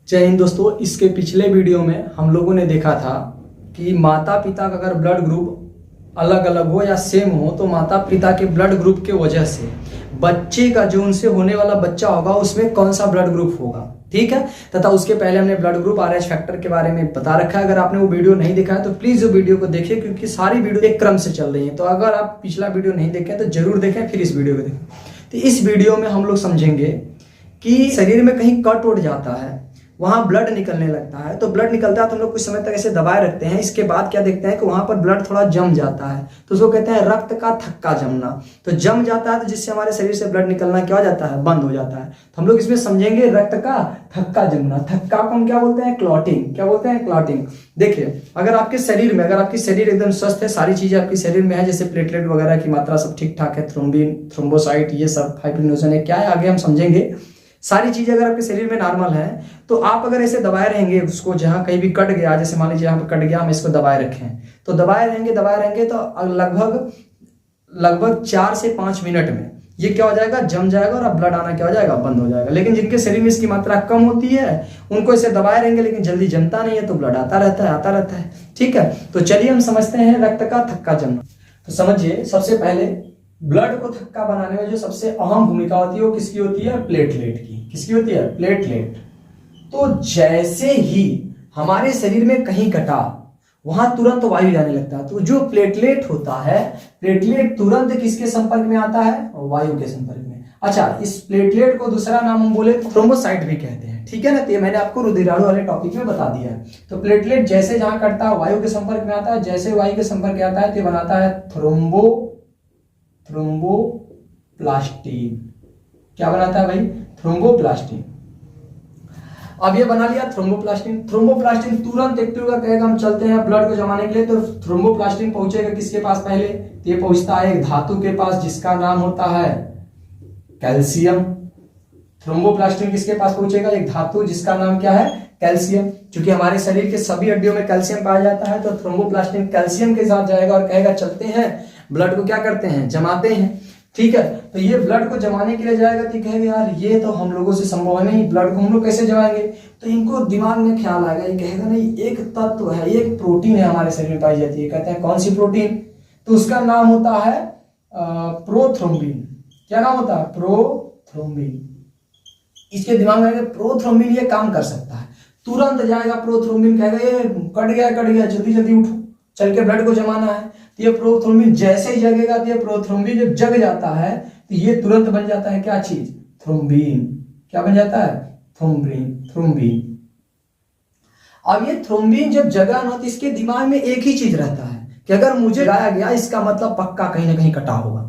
जय हिंद दोस्तों। इसके पिछले वीडियो में हम लोगों ने देखा था कि माता पिता का अगर ब्लड ग्रुप अलग अलग हो या सेम हो तो माता पिता के ब्लड ग्रुप के वजह से बच्चे का जो उनसे होने वाला बच्चा होगा उसमें कौन सा ब्लड ग्रुप होगा, ठीक है। तथा उसके पहले हमने ब्लड ग्रुप RH फैक्टर के बारे में बता रखा है। अगर आपने वो वीडियो नहीं देखा है तो प्लीज वो वीडियो को देखिए, क्योंकि सारी वीडियो एक क्रम से चल रही है। तो अगर आप पिछला वीडियो नहीं देखें तो जरूर देखें, फिर इस वीडियो को देखें। तो इस वीडियो में हम लोग समझेंगे कि शरीर में कहीं कट उठ जाता है, वहां ब्लड निकलने लगता है। तो ब्लड निकलता है तो हम लोग कुछ समय तक ऐसे दबाए रखते हैं। इसके बाद क्या देखते हैं कि वहां पर ब्लड थोड़ा जम जाता है, तो उसको कहते हैं रक्त का थक्का जमना। तो जम जाता है तो जिससे हमारे शरीर से ब्लड निकलना क्या हो जाता है, बंद हो जाता है। तो हम लोग इसमें समझेंगे रक्त का थक्का जमना। थक्का को हम क्या बोलते हैं, क्लॉटिंग। क्या बोलते हैं, क्लॉटिंग। देखिए, अगर आपके शरीर में, अगर आपकी शरीर एकदम स्वस्थ है, सारी चीजें आपके शरीर में है, जैसे प्लेटलेट वगैरह की मात्रा सब ठीक ठाक है, थ्रोम्बिन, थ्रोम्बोसाइट, ये सब फाइब्रिनोजन है, क्या है आगे हम समझेंगे। सारी चीजें अगर आपके शरीर में नॉर्मल है तो आप अगर ऐसे दबाए रहेंगे उसको, जहां कहीं भी कट गया, जैसे मान लीजिए यहाँ पे कट गया, हम इसको दबाए रखें, तो दबाए रहेंगे तो लगभग 4 से 5 मिनट में ये क्या हो जाएगा, जम जाएगा और अब ब्लड आना क्या हो जाएगा, बंद हो जाएगा। लेकिन जिनके शरीर में इसकी मात्रा कम होती है उनको ऐसे दबाए रहेंगे लेकिन जल्दी जमता नहीं है, तो ब्लड आता रहता है, ठीक है। तो चलिए हम समझते हैं रक्त का थक्का जमना। तो समझिए, सबसे पहले ब्लड को थक्का बनाने में जो सबसे अहम भूमिका होती है वो किसकी होती है, प्लेटलेट की। किसकी होती है, प्लेटलेट। तो जैसे ही हमारे शरीर में कहीं कटा वहां तुरंत वायु जाने लगता है। तो जो प्लेटलेट होता है, प्लेटलेट तुरंत किसके संपर्क में आता है, वायु के संपर्क में। अच्छा, इस प्लेटलेट को दूसरा नाम हम बोले तो थ्रोम्बोसाइट भी कहते हैं, ठीक है ना। तो ये मैंने आपको रुधिराणु वाले टॉपिक में बता दिया है। तो प्लेटलेट जैसे जहां कटता है वायु के संपर्क में आता है, जैसे वायु के संपर्क में आता है तो बनाता है थ्रोम्बोप्लास्टिन। क्या बनाता है भाई, थ्रोम्बोप्लास्टिन। अब ये बना लिया थ्रोम्बोप्लास्टिन। थ्रोम्बोप्लास्टिन तुरंत एक्टिव का कहेगा हम चलते हैं ब्लड को जमाने के लिए। तो थ्रोम्बोप्लास्टिन पहुंचेगा किसके पास पहले, तो ये पहुंचता है एक धातु के पास जिसका नाम होता है कैल्शियम। थ्रोम्बोप्लास्टिन किसके पास पहुंचेगा, एक धातु जिसका नाम क्या है, कैल्शियम। क्योंकि हमारे शरीर के सभी हड्डियों में कैल्शियम पाया जाता है, तो थ्रोम्बोप्लास्टिन कैल्शियम के साथ जाएगा और कहेगा चलते हैं ब्लड को क्या करते हैं, जमाते हैं, ठीक है। तो ये ब्लड को जमाने के लिए जाएगा तो कहेगा यार ये तो हम लोगों से संभव है नहीं, ब्लड को हम लोग कैसे जमाएंगे। तो इनको दिमाग में ख्याल आएगा, ये कहेगा नहीं, एक तत्व है, एक प्रोटीन है हमारे शरीर में पाई जाती है। कहते हैं कौन सी प्रोटीन, तो उसका नाम होता है प्रोथ्रोम्बिन। क्या नाम होता है, प्रोथ्रोम्बिन। इसके दिमाग में प्रोथ्रोम्बिन ये काम कर सकता है। तुरंत जाएगा प्रोथ्रोम्बिन, कहेगा ये कट गया, जल्दी जल्दी उठो, चल के ब्लड को जमाना है। तो ये प्रोथ्रोम्बिन जैसे ही जगेगा, तो ये प्रोथ्रोम्बिन जब जग जाता है तो ये तुरंत बन जाता है क्या चीज, थ्रोम्बिन। क्या बन जाता है, थ्रोम्बिन। अब ये थ्रोम्बिन जब जगा ना, तो इसके दिमाग में एक ही चीज रहता है कि अगर मुझे गाया गया इसका मतलब पक्का कहीं ना कहीं कटा होगा,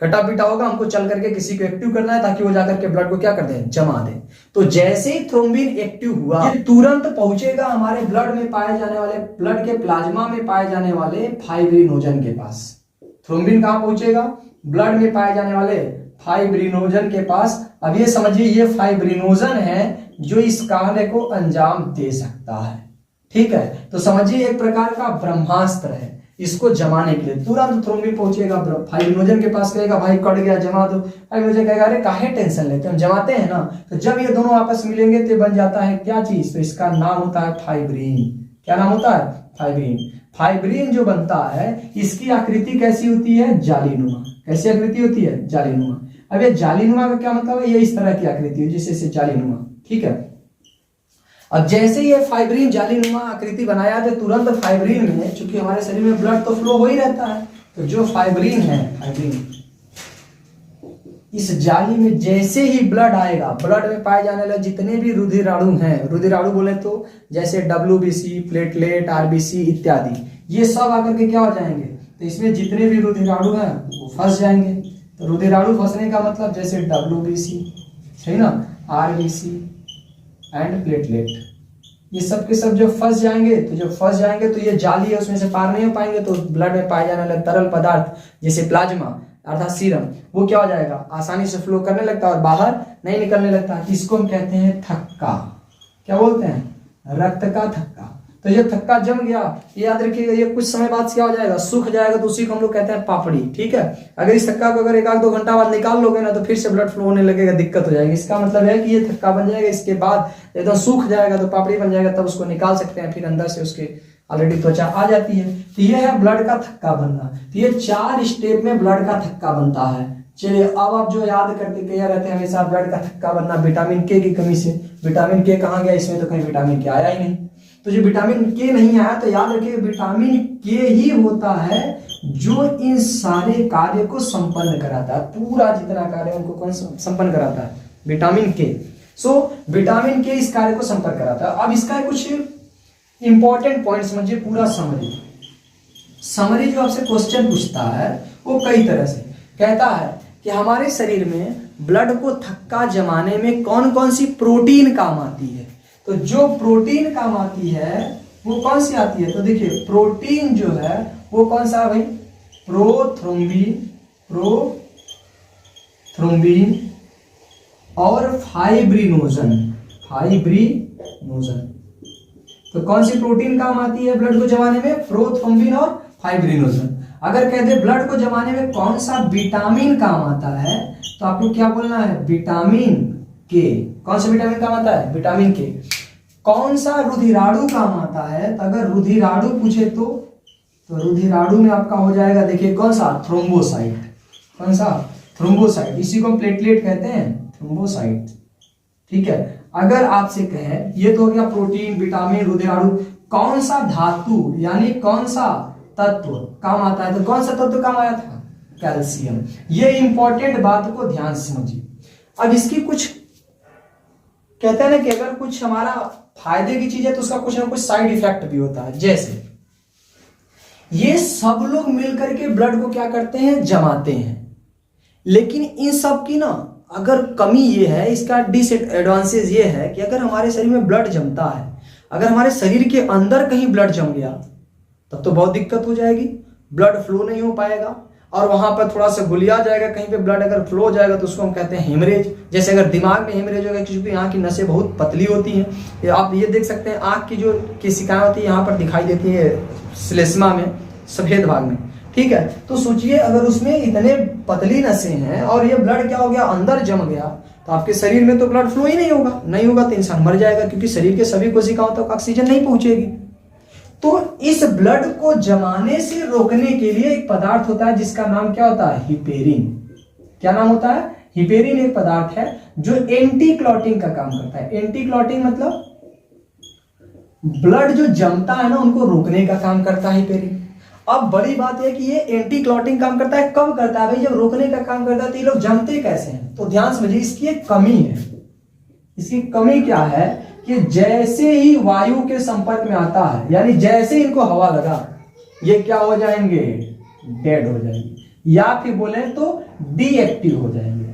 कटा पीटा होगा, हमको चल करके किसी को एक्टिव करना है ताकि वो जाकर के ब्लड को क्या कर दे, जमा दे। तो जैसे ही थ्रोम्बिन एक्टिव हुआ, ये तुरंत पहुंचेगा हमारे ब्लड में पाए जाने वाले, ब्लड के प्लाज्मा में पाए जाने वाले फाइब्रिनोजन के पास। थ्रोम्बिन कहां पहुंचेगा, ब्लड में पाए जाने वाले फाइब्रिनोजन के पास। अब ये समझिए, ये फाइब्रिनोजन है जो इस कार्य को अंजाम दे सकता है, ठीक है। तो समझिए एक प्रकार का ब्रह्मास्त्र है इसको जमाने के लिए। तुरंत थ्रोम्बिन पहुंचेगा फाइब्रिनोजन के पास, कहेगा भाई कट गया, जमा दो। फाइब्रिनोजन कहेगा अरे काहे टेंशन लेते, हम जमाते हैं ना। तो जब ये दोनों आपस मिलेंगे तो बन जाता है क्या चीज, तो इसका नाम होता है फाइब्रिन। क्या नाम होता है, फाइब्रिन। फाइब्रिन जो बनता है इसकी आकृति कैसी होती है, जालीनुमा। कैसी आकृति होती है, जालीनुमा। अब ये जालीनुमा का क्या मतलब है, ये इस तरह की आकृति है जिससे जालीनुमा, ठीक है। अब जैसे ये फाइब्रिन जालीनुमा आकृति बनाया तो तुरंत फाइब्रिन में, चूंकि हमारे शरीर में ब्लड तो फ्लो हो ही रहता है, तो जो फाइब्रिन है, फाइब्रिन इस जाली में जैसे ही ब्लड आएगा, ब्लड में पाए जाने वाले जितने भी रुधिराणु हैं, रुधिराणु बोले तो जैसे WBC, प्लेटलेट, RBC इत्यादि, ये सब आकर के क्या हो जाएंगे, तो इसमें जितने भी रुधिराणु हैं वो फंस जाएंगे। तो रुधिराणु फंसने का मतलब जैसे WBC, सही ना, RBC एंड प्लेटलेट, ये सब के सब जो फंस जाएंगे, तो जब फंस जाएंगे तो ये जाली है उसमें से पार नहीं हो पाएंगे, तो ब्लड में पाए जाने वाले तरल पदार्थ जैसे प्लाज्मा अर्थात सीरम, वो क्या हो जाएगा, आसानी से फ्लो करने लगता है और बाहर नहीं निकलने लगता। इसको हम कहते हैं थक्का। क्या बोलते हैं, रक्त का थक्का। तो ये थक्का जम गया, ये याद रखिएगा, ये कुछ समय बाद क्या हो जाएगा, सूख जाएगा, तो उसी को हम लोग कहते हैं पापड़ी। ठीक है, अगर इस थक्का को अगर 1-2 घंटा बाद निकाल लोगे ना तो फिर से ब्लड फ्लो होने लगेगा, दिक्कत हो जाएगी। इसका मतलब है कि ये थक्का बन जाएगा, इसके बाद एकदम सूख जाएगा तो पापड़ी बन जाएगा, तब उसको निकाल सकते हैं, फिर अंदर से उसके ऑलरेडी त्वचा आ जाती है। तो ये है ब्लड का थक्का बनना। तो ये 4 स्टेप में ब्लड का थक्का बनता है। चलिए अब आप जो याद करके तैयार रहते हैं हमेशा, ब्लड का थक्का बनना विटामिन के की कमी से। विटामिन के कहाँ गया, इसमें तो कहीं विटामिन के आया ही नहीं। तो जो विटामिन के नहीं आया तो याद रखिए विटामिन के ही होता है जो इन सारे कार्य को संपन्न कराता है, पूरा जितना कार्य उनको कौन संपन्न कराता है, विटामिन के। सो विटामिन के इस कार्य को संपन्न कराता है। अब इसका कुछ इंपॉर्टेंट पॉइंट समझिए, पूरा समरी जो आपसे क्वेश्चन पूछता है वो कई तरह से कहता है कि हमारे शरीर में ब्लड को थक्का जमाने में कौन कौन सी प्रोटीन काम आती है। तो जो प्रोटीन काम आती है वो कौन सी आती है, तो देखिए प्रोटीन जो है वो कौन सा है भाई, प्रोथ्रोम्बिन और फाइब्रिनोजन। तो कौन सी प्रोटीन काम आती है ब्लड को जमाने में, प्रोथ्रोम्बिन और फाइब्रिनोजन। अगर कहते ब्लड को जमाने में कौन सा विटामिन काम आता है तो आपको क्या बोलना है, विटामिन के। कौन सा विटामिन काम आता है, विटामिन के। कौन सा रुधिराणु काम आता है, तो अगर रुधिराणु पूछे तो रुधिराणु में आपका हो जाएगा, देखिए कौन सा, थ्रोम्बोसाइट। कौन सा, थ्रोम्बोसाइट। इसी को प्लेटलेट कहते हैं, थ्रोम्बोसाइट। ठीक है, अगर आपसे कहे ये तो हो गया प्रोटीन, विटामिन, रुधिराणु, कौन सा धातु यानी कौन सा तत्व काम आता है, तो कौन सा तत्व काम आया था, कैल्शियम। ये इंपॉर्टेंट बात को ध्यान से समझिए। अब इसकी कुछ कहते हैं ना कि अगर कुछ हमारा फायदे की चीज है तो उसका कुछ ना कुछ साइड इफेक्ट भी होता है। जैसे ये सब लोग मिलकर के ब्लड को क्या करते हैं, जमाते हैं, लेकिन इन सब की ना अगर कमी ये है, इसका डिसएडवांटेज ये है कि अगर हमारे शरीर में ब्लड जमता है, अगर हमारे शरीर के अंदर कहीं ब्लड जम गया तब तो बहुत दिक्कत हो जाएगी, ब्लड फ्लो नहीं हो पाएगा और वहां पर थोड़ा सा गुलिया जाएगा, कहीं पे ब्लड अगर फ्लो हो जाएगा तो उसको हम कहते हैं हेमरेज। जैसे अगर दिमाग में हेमरेज होगा, क्योंकि यहाँ की नसें बहुत पतली होती हैं, आप ये देख सकते हैं आंख की जो केशिकाएं होती है यहाँ पर दिखाई देती है श्लेष्मा में, सफेद भाग में। ठीक है, तो सोचिए अगर उसमें इतने पतली नसें हैं और ये ब्लड क्या हो गया, अंदर जम गया, तो आपके शरीर में तो ब्लड फ्लो ही नहीं होगा तो इंसान मर जाएगा, क्योंकि शरीर के सभी कोशिकाओं तक ऑक्सीजन नहीं पहुंचेगी। तो इस ब्लड को जमाने से रोकने के लिए एक पदार्थ होता है जिसका नाम क्या होता है, हिपेरिन। क्या नाम होता है, हिपेरिन एक पदार्थ है जो एंटी क्लॉटिंग का काम करता है। एंटी क्लॉटिंग मतलब ब्लड जो जमता है ना उनको रोकने का काम करता है हिपेरिन। अब बड़ी बात है कि ये एंटी क्लॉटिंग काम करता है, कब करता है भाई, जब रोकने का काम करता है। तो ये लोग जमते कैसे हैं, तो ध्यान समझिए, इसकी एक कमी है। इसकी कमी क्या है कि जैसे ही वायु के संपर्क में आता है, यानी जैसे इनको हवा लगा, ये क्या हो जाएंगे, डेड हो जाएंगे, या फिर बोले तो डीएक्टिव हो जाएंगे।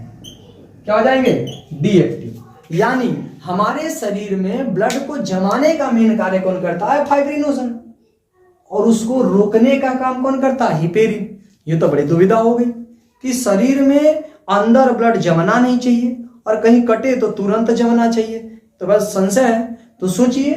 क्या हो जाएंगे, डीएक्टिव। यानी हमारे शरीर में ब्लड को जमाने का मेन कार्य कौन करता है, फाइब्रिनोजन, और उसको रोकने का काम कौन करता है, हिपेरिन। ये तो बड़ी दुविधा हो गई कि शरीर में अंदर ब्लड जमना नहीं चाहिए और कहीं कटे तो तुरंत जमना चाहिए, तो बस संशय है। तो सोचिए,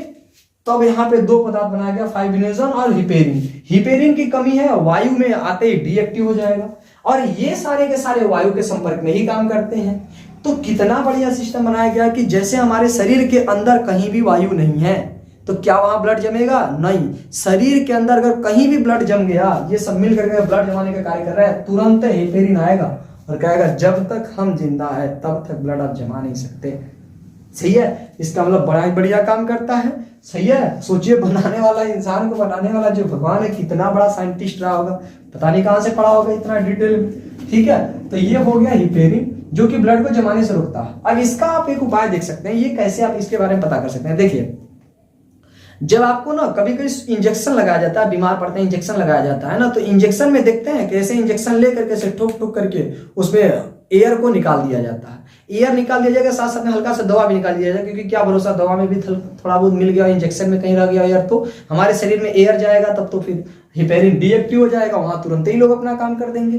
तब यहाँ पे 2 पदार्थ बनाया गया, फाइब्रिनोजन और हिपेरिन। हिपेरिन की कमी है, वायु में आते ही डीएक्टिव हो जाएगा, और ये सारे के सारे वायु के संपर्क में ही काम करते हैं। तो कितना बढ़िया सिस्टम बनाया गया कि जैसे हमारे शरीर के अंदर कहीं भी वायु नहीं है तो क्या वहां ब्लड जमेगा, नहीं। शरीर के अंदर अगर कहीं भी ब्लड जम गया, ये सब मिल करके ब्लड जमाने का कार्य कर रहा है, तुरंत हिपेरिन आएगा और कहेगा जब तक हम जिंदा है तब तक ब्लड आप जमा नहीं सकते। सही है, इसका मतलब बड़ा ही बढ़िया काम करता है। सही है, सोचिए बनाने वाला, इंसान को बनाने वाला जो भगवान है, कितना बड़ा साइंटिस्ट रहा होगा, पता नहीं कहां से पढ़ा होगा इतना डिटेल में। ठीक है, तो ये हो गया हिपेरिन जो कि ब्लड को जमाने से रोकता है। अब इसका आप एक उपाय देख सकते हैं, ये कैसे आप इसके बारे में पता कर सकते हैं। देखिए, जब आपको ना कभी कभी इंजेक्शन लगाया जाता है, बीमार पड़ते हैं, इंजेक्शन लगाया जाता है ना, तो इंजेक्शन में देखते हैं कि ऐसे इंजेक्शन लेकर के ठोक ठोक करके उसमें एयर को निकाल दिया जाता है। एयर निकाल दिया जाएगा, साथ साथ में हल्का सा दवा भी निकाल दिया जाएगा, क्योंकि क्या भरोसा, दवा में भी थोड़ा बहुत मिल गया, इंजेक्शन में कहीं रह गया एयर, तो हमारे शरीर में एयर जाएगा तब तो फिर हिपेरिन डीएक्टिव हो जाएगा, वहां तुरंत ही लोग अपना काम कर देंगे।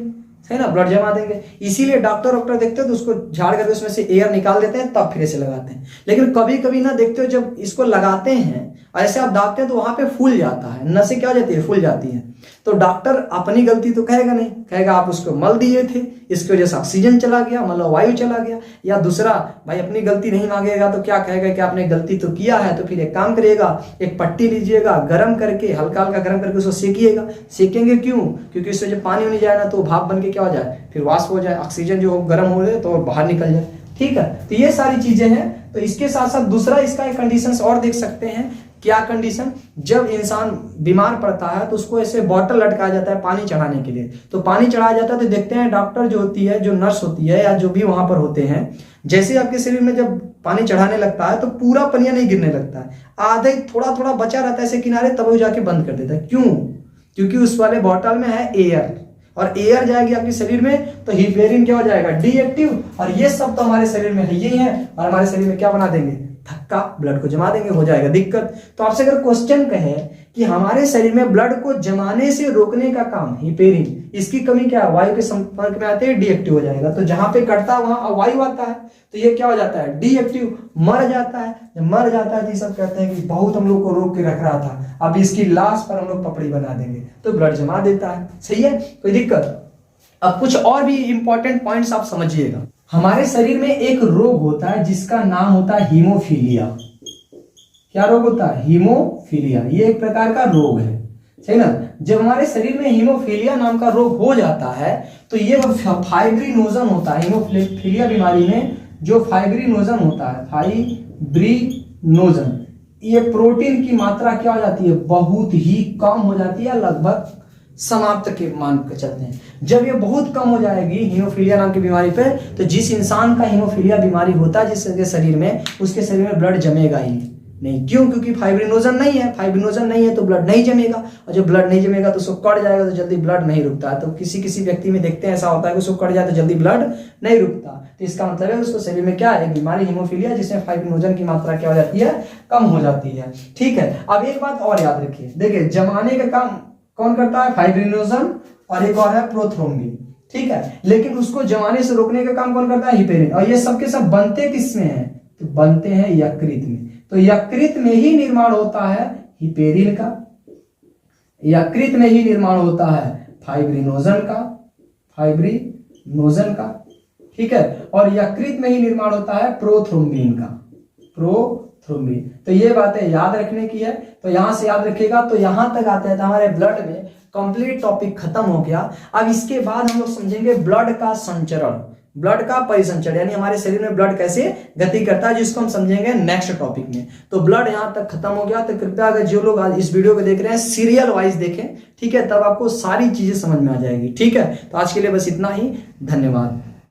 सही ना, ब्लड जमा देंगे। इसीलिए डॉक्टर देखते हो तो उसको झाड़ करके उसमें से एयर निकाल देते हैं तब फिर से लगाते हैं। लेकिन कभी कभी ना देखते हो जब इसको लगाते हैं ऐसे आप दाबते हैं तो वहां पे फूल जाता है, नसें क्या हो जाती है, फूल जाती है। तो डॉक्टर अपनी गलती तो कहेगा नहीं, कहेगा आप उसको मल दिए थे, इसकी वजह से ऑक्सीजन चला गया, मतलब वायु चला गया। या दूसरा भाई अपनी गलती नहीं मांगेगा तो क्या कहेगा कि आपने गलती तो किया है, तो फिर एक काम करिएगा, एक पट्टी लीजिएगा, गर्म करके हल्का हल्का गर्म करके उसको सेकिएगा। सेकेंगे क्यों? क्योंकि इससे जब पानी नहीं जाए ना तो भाप बन के क्या हो जाए, फिर वाष्प हो जाए, ऑक्सीजन जो गर्म हो जाए तो बाहर निकल जाए। ठीक है, तो ये सारी चीजें हैं। तो इसके साथ साथ दूसरा इसका एक कंडीशन और देख सकते हैं। क्या कंडीशन? जब इंसान बीमार पड़ता है तो उसको ऐसे बॉटल लटकाया जाता है पानी चढ़ाने के लिए। तो पानी चढ़ाया जाता है तो देखते हैं डॉक्टर जो होती है, जो नर्स होती है या जो भी वहां पर होते हैं, जैसे आपके शरीर में जब पानी चढ़ाने लगता है तो पूरा पनिया नहीं गिरने लगता है, आधे थोड़ा थोड़ा बचा रहता है ऐसे किनारे, तब वो जाके बंद कर देता है। क्यों? क्योंकि उस वाले बॉटल में है एयर, और एयर जाएगी आपके शरीर में तो हिपेरिन क्या हो जाएगा, डीएक्टिव। और ये सब तो हमारे शरीर में है, यही है, और हमारे शरीर में क्या बना देंगे, धक्का, ब्लड को जमा देंगे, हो जाएगा दिक्कत। तो आपसे अगर क्वेश्चन कहे कि हमारे शरीर में ब्लड को जमाने से रोकने का काम हिपेरिन, इसकी कमी क्या है, वायु के संपर्क में आते हैं डीएक्टिव हो जाएगा। तो जहां पे कटता है वहां वायु आता है तो ये क्या हो जाता है, डीएक्टिव, मर जाता है। जब मर जाता है तो सब कहते हैं कि बहुत हम लोग को रोक के रख रहा था, अब इसकी लाश पर हम लोग पपड़ी बना देंगे, तो ब्लड जमा देता है। सही है, कोई दिक्कत? अब कुछ और भी इंपॉर्टेंट पॉइंट्स आप समझिएगा। हमारे शरीर में एक रोग होता है जिसका नाम होता है हीमोफीलिया। क्या रोग होता है? हीमोफीलिया। ये एक प्रकार का रोग है, सही ना। जब हमारे शरीर में हीमोफीलिया नाम का रोग हो जाता है तो ये फाइब्रिनोजन होता है। हीमोफीलिया बीमारी में जो फाइब्रिनोजन होता है, फाइब्रिनोजन, ये प्रोटीन की मात्रा क्या हो जाती है, बहुत ही कम हो जाती है, लगभग समाप्त के मान के चलते हैं। जब ये बहुत कम हो जाएगी हीमोफीलिया नाम की बीमारी पे, तो जिस इंसान का हीमोफीलिया बीमारी होता है जिसके शरीर में, उसके शरीर में ब्लड जमेगा ही नहीं। क्यों? क्योंकि फाइब्रिनोजन नहीं है, फाइब्रिनोजन नहीं है तो ब्लड नहीं जमेगा, और जब ब्लड नहीं जमेगा तो उसको कट जाएगा तो जल्दी ब्लड नहीं रुकता है। तो किसी व्यक्ति में देखते हैं ऐसा होता है कि उसको कट जाए तो जल्दी ब्लड नहीं रुकता। तो इसका मतलब है उसको शरीर में क्या है, एक बीमारी हीमोफीलिया, जिसमें फाइब्रिनोजन की मात्रा क्या हो जाती है, कम हो जाती है। ठीक है, अब एक बात और याद रखिए, देखिए जमाने का काम कौन करता है, फाइब्रिनोजन, और एक और है प्रोथ्रोम्बिन। ठीक है, लेकिन उसको जमाने से रोकने का काम कौन करता है, हिपेरिन। और ये सब के सब बनते किसमें हैं, तो बनते हैं यकृत में। तो यकृत में ही निर्माण होता है हिपेरिन का, यकृत में ही निर्माण होता है फाइब्रिनोजन का, ठीक है, और यकृत में ही निर्माण होता है प्रोथ्रोम्बिन का, प्रोथ्रोम्बिन। तो ये बातें याद रखने की है। तो यहां से याद रखिएगा। तो यहां तक आते हैं तो हमारे ब्लड में कंप्लीट टॉपिक खत्म हो गया। अब इसके बाद हम लोग समझेंगे ब्लड का संचरण, ब्लड का परिसंचरण, यानी हमारे शरीर में ब्लड कैसे गति करता है, जिसको हम समझेंगे नेक्स्ट टॉपिक में। तो ब्लड यहां तक खत्म हो गया। तो कृपया अगर जो लोग आज इस वीडियो को देख रहे हैं सीरियल वाइज देखें, ठीक है, तब आपको सारी चीजें समझ में आ जाएगी। ठीक है, तो आज के लिए बस इतना ही, धन्यवाद।